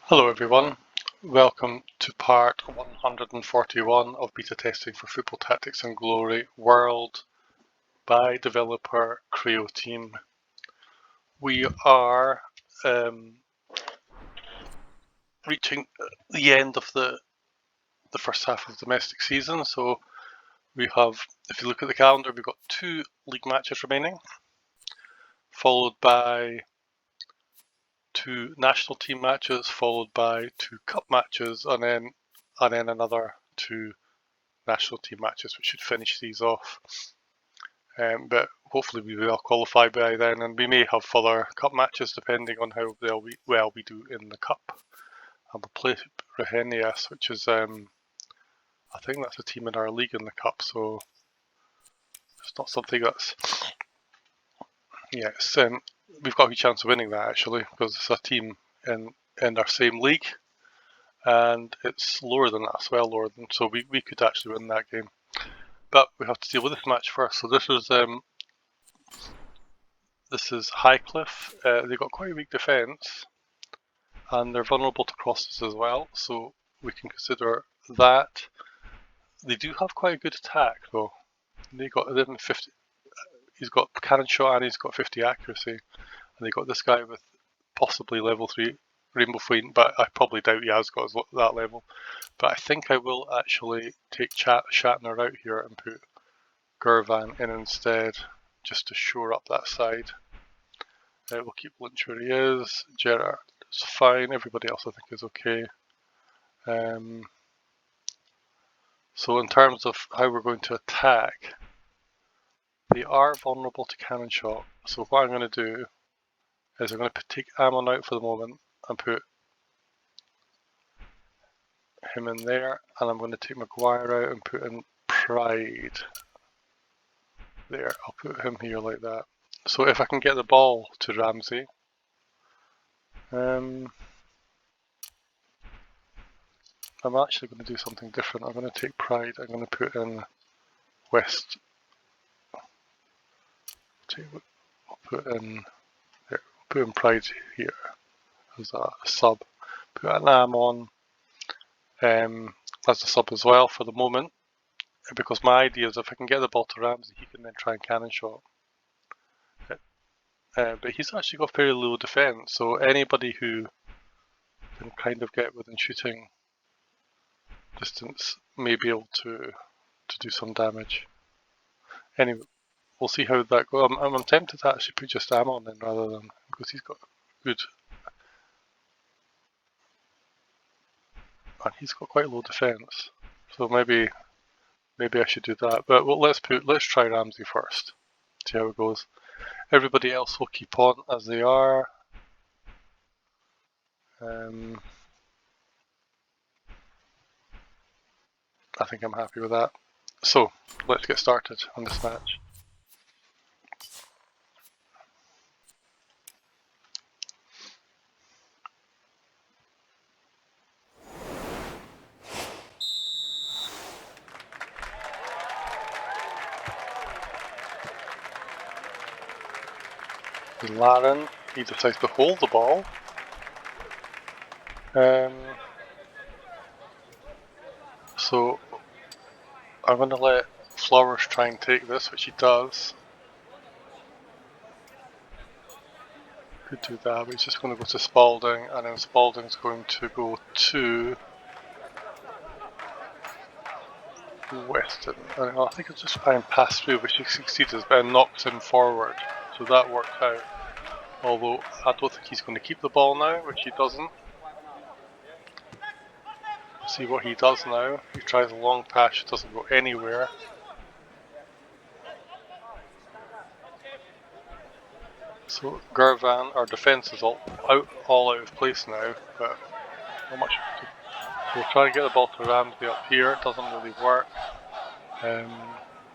Hello everyone, welcome to part 141 of beta testing for Football Tactics and Glory World by developer Creoteam. We are reaching the end of the first half of the domestic season, so we have, if you look at the calendar, we've got 2 league matches remaining, followed by 2 national team matches, followed by 2 cup matches, and then another 2 national team matches, which should finish these off. But hopefully we will qualify by then, and we may have further cup matches depending on how well we do in the cup. And we'll play Rahenias, which is I think that's a team in our league in the cup, so it's not something that's we've got a good chance of winning that actually, because it's a team in our same league, and it's lower than that as well, so we could actually win that game. But we have to deal with this match first. So this is Highcliffe. They've got quite a weak defence, and they're vulnerable to crosses as well. So we can consider that. They do have quite a good attack though. They've 50. He's got cannon shot and he's got 50 accuracy, and they got this guy with possibly level 3 Rainbow Fleet, but I probably doubt he has got that level. But I think I will actually take Shatner out here and put Gervan in instead, just to shore up that side. We'll keep Lynch where he is. Gerrard is fine. Everybody else I think is okay. So in terms of how we're going to attack, they are vulnerable to cannon shot. So what I'm going to do is I'm going to take Ammon out for the moment and put him in there, and I'm going to take Maguire out and put in Pride there. I'll put him here like that. So if I can get the ball to Ramsey, I'm actually going to do something different. I'm going to take Pride. I'm going to put in West. I'll put in there. Put in Pride here as a sub. Put an Ammon as a sub as well for the moment, because my idea is if I can get the ball to Ramsey, he can then try and cannon shot. But he's actually got very low defence, so anybody who can kind of get within shooting distance may be able to do some damage. Anyway, we'll see how that goes. I'm tempted to actually put just Ammon in rather than, because he's got good, and he's got quite low defence. So maybe I should do that. But let's try Ramsey first. See how it goes. Everybody else will keep on as they are. I think I'm happy with that. So let's get started on this match. Laren, he decides to hold the ball. So I'm going to let Flowers try and take this, which he does. Could do that, but he's just going to go to Spalding, and then Spalding's going to go to Weston. And I think it's just try and pass through, which he succeeds, but knocks him forward. So that worked out. Although I don't think he's going to keep the ball now, which he doesn't. See what he does now. He tries a long pass, it doesn't go anywhere. So Gervan, our defence is all out of place now, but not much. We'll try and get the ball to Ramsey up here. It doesn't really work.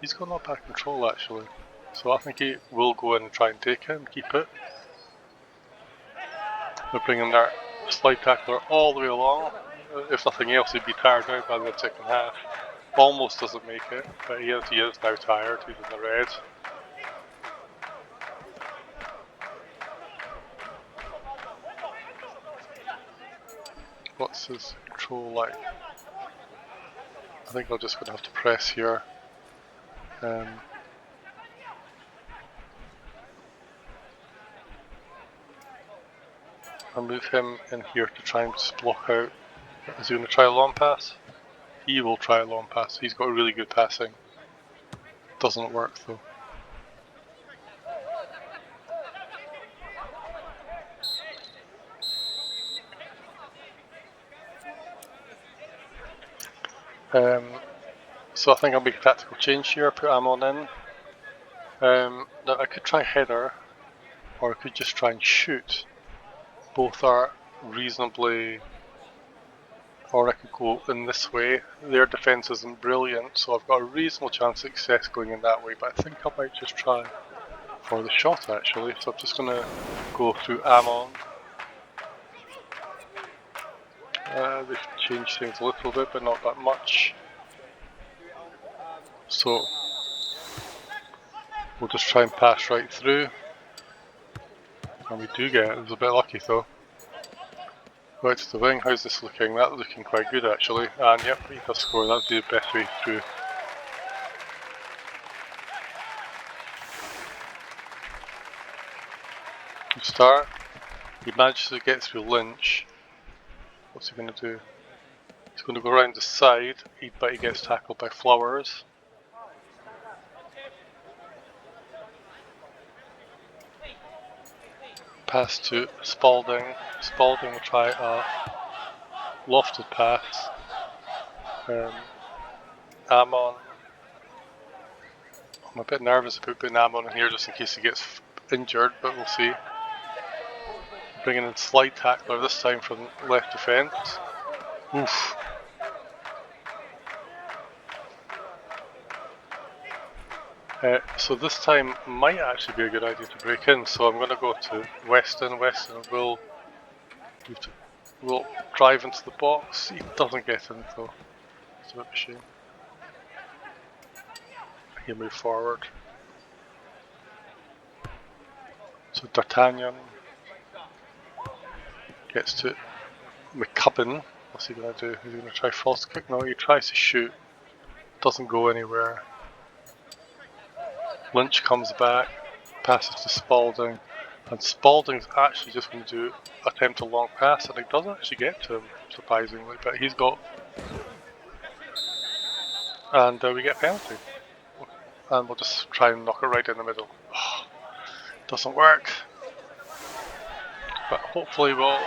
He's got not bad control actually, so I think he will go in and try and take it and keep it. We're bringing their slide tackler all the way along. If nothing else, he'd be tired out by the second half. Almost doesn't make it, but he is now tired. He's in the red. What's his control like? I think I'm just going to have to press here. I'll move him in here to try and just block out. Is he going to try a long pass? He will try a long pass. He's got really good passing. Doesn't work though. So I think I'll make a tactical change here, put Amon in. Now I could try header, or I could just try and shoot. Both are reasonably, or I could go in this way. Their defence isn't brilliant, so I've got a reasonable chance of success going in that way, but I think I might just try for the shot actually. So I'm just going to go through Amon. They've changed things a little bit, but not that much. So we'll just try and pass right through. And we do get it. It was a bit lucky though. Right to the wing. How's this looking? That's looking quite good actually. And yep, he does score. That'd be the best way through. Good start. He manages to get through Lynch. What's he going to do? He's going to go around the side, but he gets tackled by Flowers. Pass to Spalding. Spalding will try a lofted pass. Amon. I'm a bit nervous about putting Amon in here just in case he gets injured, but we'll see. Bringing in slide tackler this time from left defence. Oof. So this time might actually be a good idea to break in, so I'm going to go to Weston. Weston will drive into the box. He doesn't get in though. It's a bit of a shame. He'll move forward. So D'Artagnan gets to McCubbin. What's he going to do? Is he going to try false kick? No, he tries to shoot. Doesn't go anywhere. Lynch comes back, passes to Spalding, and Spalding's actually just going to attempt a long pass, and he doesn't actually get to him, surprisingly, but he's got... And we get a penalty. And we'll just try and knock it right in the middle. Oh, doesn't work. But hopefully we'll...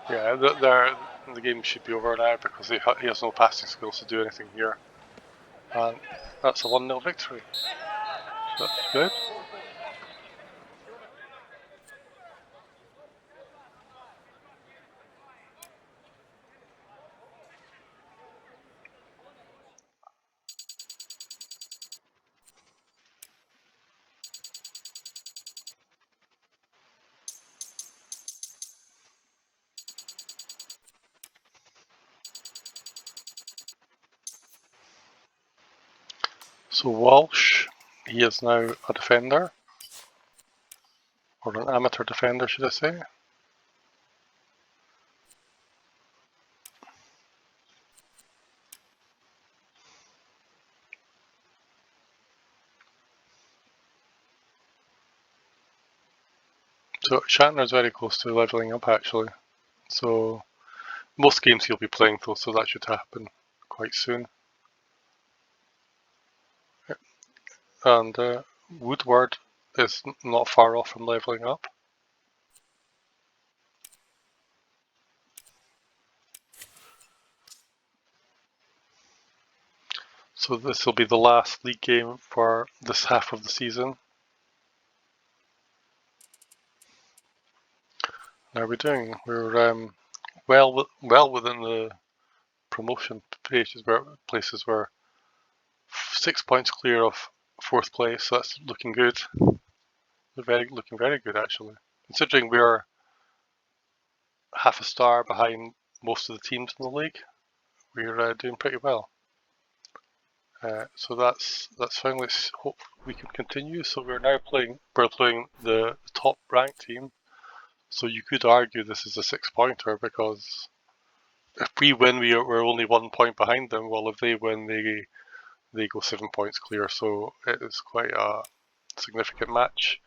Yeah, the game should be over now because he has no passing skills to do anything here. And that's a 1-0 victory. So that's good. So Walsh, he is now a defender, or an amateur defender should I say. So Shatner's very close to levelling up actually, so most games he'll be playing though, so that should happen quite soon. And Woodward is not far off from levelling up. So this will be the last league game for this half of the season. How are we doing? We're well within the promotion places where 6 points clear of 4th place, so that's looking good. Looking very good actually. Considering we're half a star behind most of the teams in the league, we're doing pretty well. So that's fine. Let's hope we can continue. So we're now playing the top ranked team. So you could argue this is a 6-pointer, because if we win, we're only 1 point behind them. Well, if they win, they go 7 points clear. So it is quite a significant match,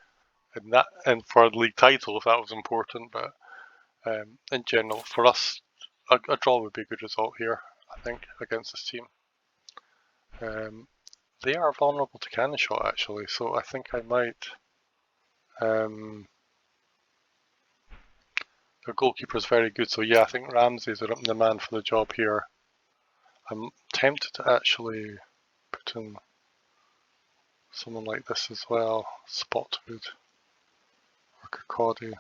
and for the league title, if that was important. But in general, for us, a draw would be a good result here, I think, against this team. They are vulnerable to cannon shot, actually, so I think I might. Their goalkeeper is very good, so yeah, I think Ramsey's the man for the job here. I'm tempted to actually put in someone like this as well, Spotwood or Kirkcaldy.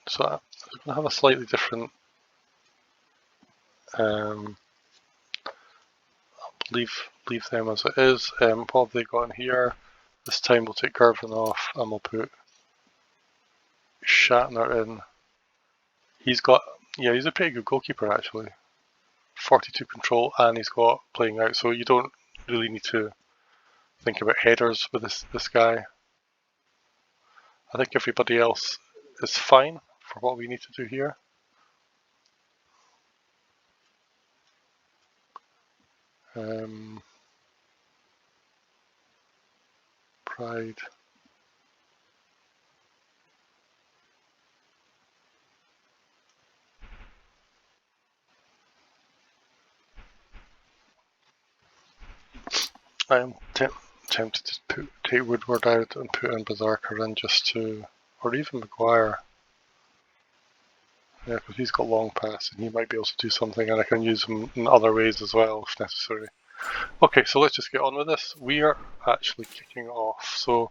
So I'm going to have a slightly different. I'll leave them as it is. What have they got in here? This time we'll take Gervin off and we'll put Shatner in. He's a pretty good goalkeeper actually. 42 control, and he's got playing out, so you don't really need to think about headers with this guy. I think everybody else is fine for what we need to do here. Pride. I am tempted to take Woodward out and put in Berserker in or even Maguire. Yeah, because he's got long pass and he might be able to do something, and I can use him in other ways as well if necessary. Okay, so let's just get on with this. We are actually kicking off, so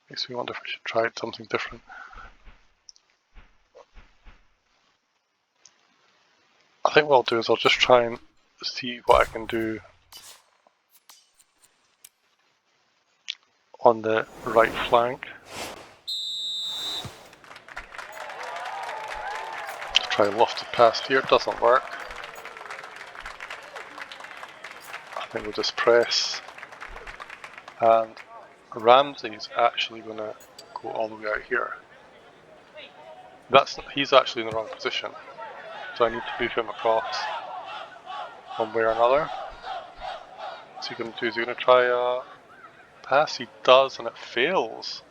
makes me wonder if I should try something different. I think what I'll do is I'll just try and see what I can do on the right flank. Try lofted past here, doesn't work. I think we'll just press, and Ramsey's actually going to go all the way out here. He's actually in the wrong position, so I need to move him across one way or another. What's he going to do? Is he going to try a pass? He does, and it fails.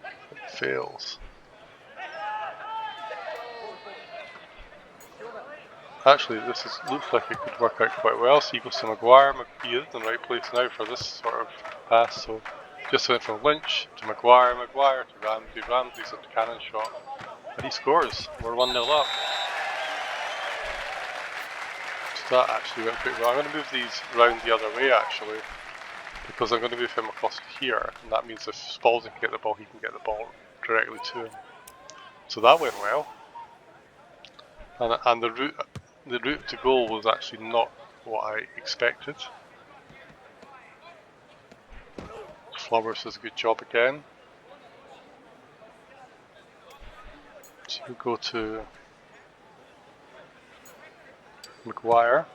It fails. Actually, looks like it could work out quite well. So he goes to Maguire. He is in the right place now for this sort of pass. So just went from Lynch to Maguire, Maguire to Ramsey. Ramsey's at the cannon shot, and he scores. We're 1-0 up. So that actually went pretty well. I'm going to move these round the other way actually, because I'm going to move him across to here, and that means if Spalding can get the ball, he can get the ball directly to him. So that went well, and the route to goal was actually not what I expected. Flowers does a good job again. So we go to Maguire.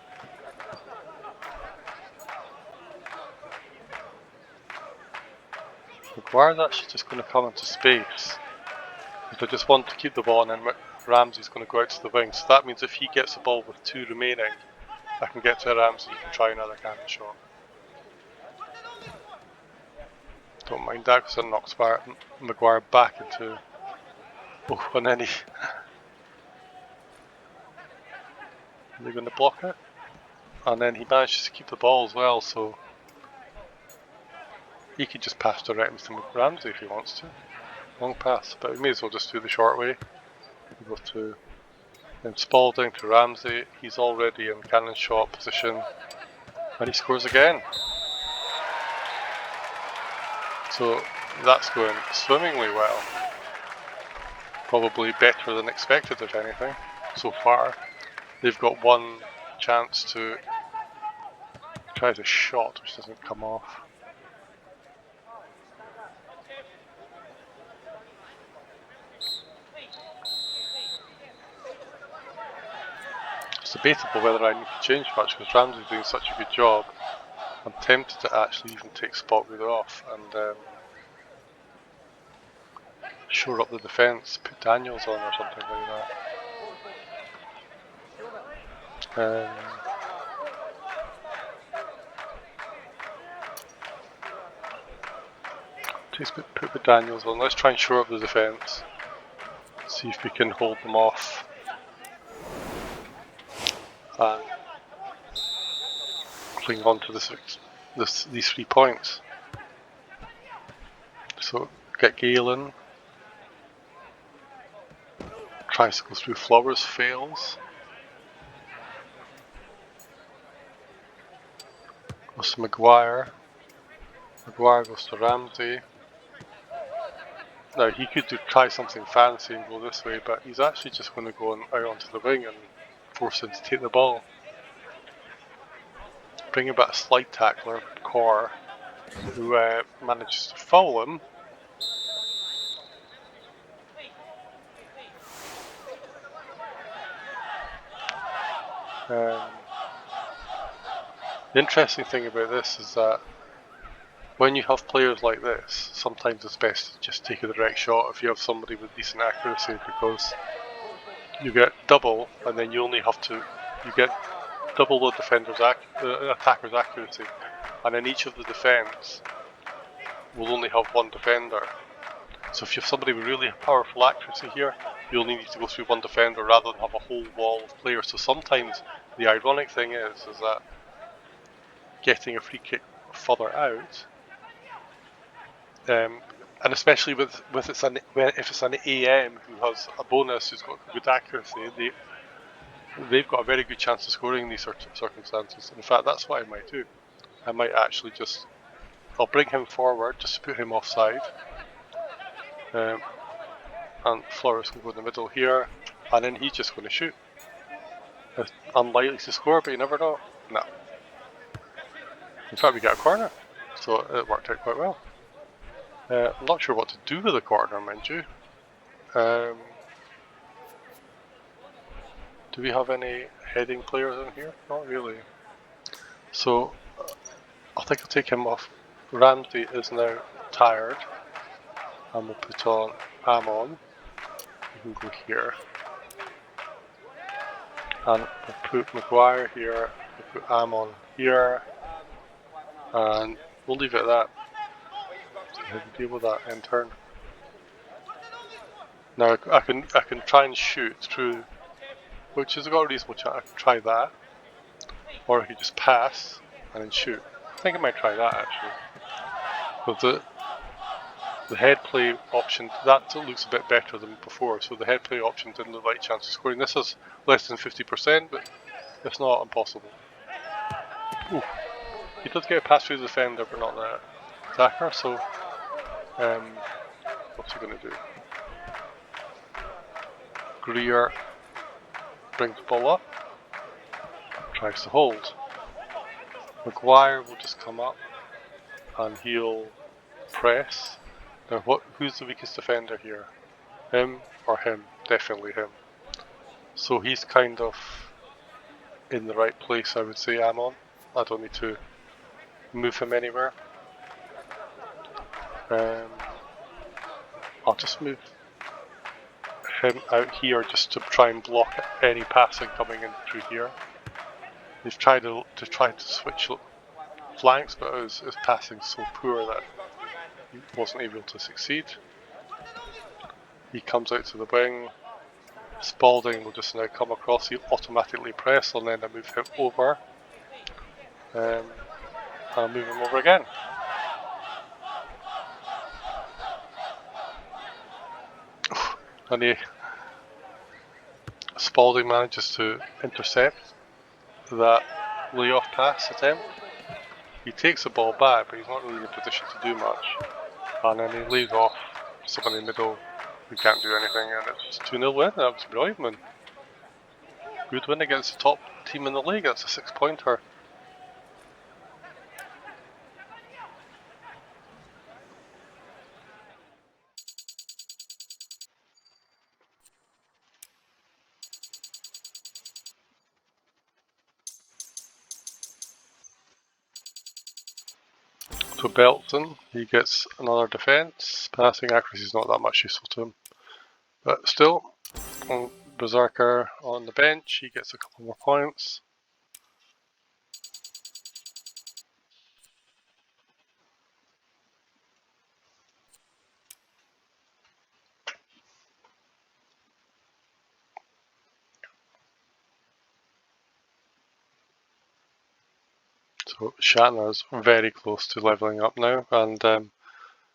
Maguire's actually just going to come into space, because I just want to keep the ball, and then Ramsey's going to go out to the wing. So that means if he gets the ball with 2 remaining, I can get to Ramsey and try another cannon shot. Don't mind that, because it knocks Maguire back into. Oh, and then they're going to block it, and then he manages to keep the ball as well. So he could just pass directly to Ramsey if he wants to. Long pass, but we may as well just do the short way. We go to Spalding to Ramsey. He's already in cannon shot position, and he scores again. So that's going swimmingly well. Probably better than expected, if anything, so far. They've got one chance to try the shot, which doesn't come off. debatable whether I need to change much because Ramsey's doing such a good job. I'm tempted to actually even take Spotwood off and shore up the defence, put Daniels on or something like that. Just put the Daniels on. Let's try and shore up the defence. See if we can hold them off. And cling on to these 3 points. So get Gale in. Tries to go through Flowers, fails. Goes to Maguire. Maguire goes to Ramsey. Now he could try something fancy and go this way, but he's actually just going to go out onto the wing and force him to take the ball. Bring about a slide tackler, Core, who manages to foul him. The interesting thing about this is that when you have players like this, sometimes it's best to just take a direct shot if you have somebody with decent accuracy, because you get double and then you only have to, you get double the attacker's accuracy, and then each of the defence will only have 1 defender. So if you have somebody with really powerful accuracy here, you only need to go through 1 defender rather than have a whole wall of players. So sometimes the ironic thing is that getting a free kick further out, and especially if it's an AM who has a bonus who's got good accuracy, they've got a very good chance of scoring in these circumstances. In fact, that's what I might do. I might actually I'll bring him forward just to put him offside. And Flores will go in the middle here, and then he's just going to shoot. It's unlikely to score, but you never know. No. In fact, we got a corner, so it worked out quite well. I'm not sure what to do with the corner, mind you. Do we have any heading players in here? Not really. So I think I'll take him off. Ramsey is now tired, and we'll put on Amon. You can go here. And we'll put Maguire here, we'll put Amon here, and we'll leave it at that. So deal with that in turn. Now I can try and shoot through, which has got a reasonable chance. I can try that, or I could just pass and then shoot. I think I might try that actually. But the head play option, that looks a bit better than before. So the head play option didn't look like a chance of scoring. This is less than 50%, but it's not impossible. Ooh. He does get a pass through the defender, but not the attacker. So what's he going to do? Greer brings the ball up, tries to hold. Maguire will just come up and he'll press. Now who's the weakest defender here? Him or him? Definitely him. So he's kind of in the right place, I would say, Amon. I don't need to move him anywhere. I'll just move him out here just to try and block any passing coming in through here. They've tried to switch flanks, but his passing so poor that he wasn't able to succeed. He comes out to the wing. Spalding will just now come across. He'll automatically press, and then I move him over. And I'll move him over again. And Spalding manages to intercept that layoff pass attempt. He takes the ball back, but he's not really in a position to do much. And then he leaves off someone in the middle who can't do anything, and it's 2-0 win. That was brilliant, man. Good win against the top team in the league. That's a 6-pointer. So Belton, he gets another defence. Passing accuracy is not that much useful to him. But still, Berserker on the bench, he gets a couple more points. So Shatner's very close to levelling up now, and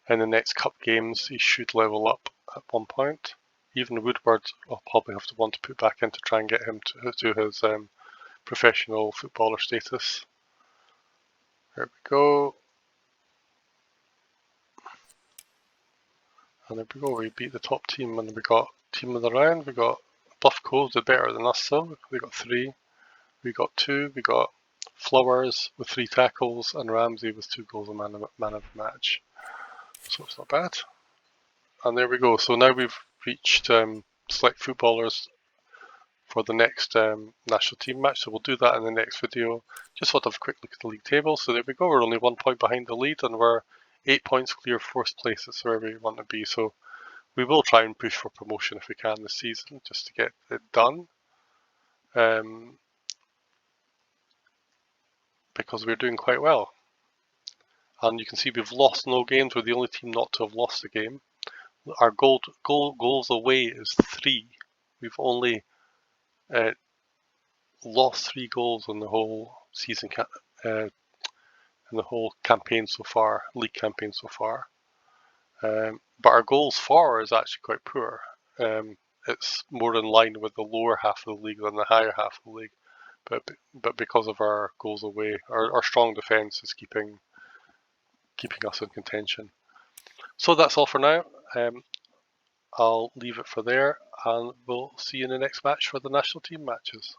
in the next cup games he should level up at one point. Even Woodward will probably have to want to put back in to try and get him to his professional footballer status. There we go. And there we go, we beat the top team, and we got team of the round. We got Buff Cove did better than us, so we got 3. We got 2. We got Flowers with 3 tackles, and Ramsey with 2 goals and man of the match. So it's not bad. And there we go. So now we've reached select footballers for the next national team match. So we'll do that in the next video. Just want to have a quick look at the league table. So there we go. We're only 1 point behind the lead, and we're 8 points clear of 4th place. That's where we want to be. So we will try and push for promotion if we can this season, just to get it done. Because we're doing quite well. And you can see we've lost no games. We're the only team not to have lost a game. Our goals away is 3. We've only lost 3 goals in the whole season, in the whole campaign so far, league campaign so far. But our goals for is actually quite poor. It's more in line with the lower half of the league than the higher half of the league. But because of our goals away, our strong defence is keeping us in contention. So that's all for now. I'll leave it for there, and we'll see you in the next match for the national team matches.